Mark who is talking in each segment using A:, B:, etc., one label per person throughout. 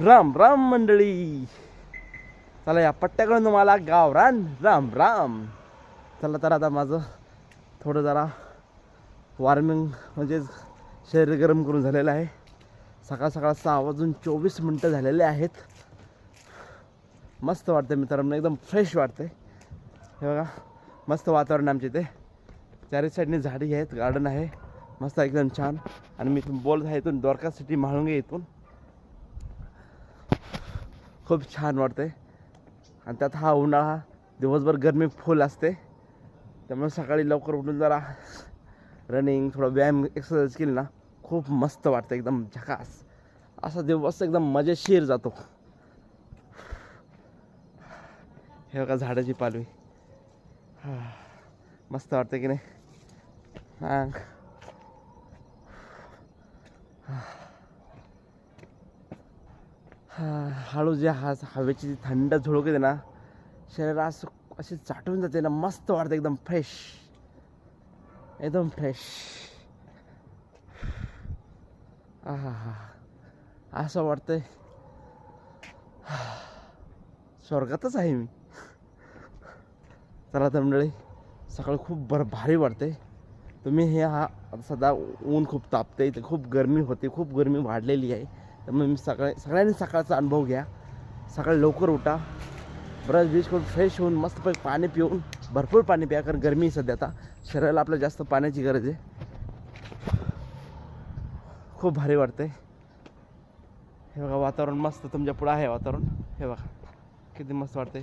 A: राम राम मंडळी, चला या पट्ट्याकडून तुम्हाला गावरान राम राम. चला तर आता माझं थोडं जरा वॉर्मिंग म्हणजे शरीर गरम करून झालेलं आहे. सकाळ सकाळ 6:24 झालेले आहेत. मस्त वाटतं मित्रांनो, एकदम फ्रेश वाटते. हे बघा मस्त वातावरण आमच्या इथे, चारी साईडने झाडी आहेत, गार्डन आहे मस्त एकदम छान. आणि मी इथून बोलत आहे इथून द्वारका सिटी म्हाळुंगे इथून. खूप छान वाटते. आणि त्यात हा उन्हाळा, दिवसभर गरमी फुल असते, त्यामुळे सकाळी लवकर उठून जरा रनिंग, थोडा व्यायाम, एक्सरसाइज केली ना खूप मस्त वाटतं, एकदम झकास. असा दिवस एकदम मजेशीर जातो. हे बघा झाडाची पालवी, मस्त वाटतं की नाही. हां हळू जे हवेची थंड झुळूक येते ना, शरीर असं अशी चाटून जाते ना, मस्त वाटतं, एकदम फ्रेश, एकदम फ्रेश. हा असं वाटतंय स्वर्गातच आहे मी. चला तर मंडळी, सकाळी खूप भारी वाटते. तुम्ही हे सध्या ऊन खूप तापते, इथे खूप गरमी होते, खूप गरमी वाढलेली आहे. त्यामुळे मी सगळ्यांनी सकाळचा अनुभव घ्या. सकाळी लवकर उठा, ब्रश बीच करून फ्रेश होऊन मस्तपैकी पाणी पिऊन, भरपूर पाणी प्या, कारण गरमी सध्या आता शरीराला आपल्या जास्त पाण्याची गरज आहे. खूप भारी वाटते. हे बघा वातावरण मस्त तुमच्या पुढं आहे वातावरण. हे बघा किती मस्त वाटते.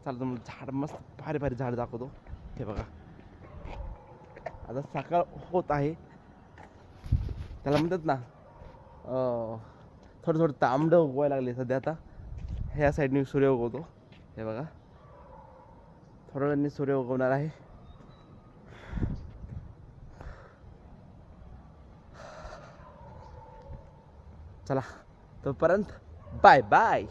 A: चला तुम्हाला झाड, मस्त भारी भारी झाड दाखवतो. हे बघा आता सकाळ होत आहे, त्याला म्हणतात ना थोडं थोडं तांबडं उगवायला लागले सध्या. आता ह्या साईडने सूर्य उगवतो. हे बघा थोड्या वेळाने सूर्य उगवणार आहे. चला तोपर्यंत बाय बाय.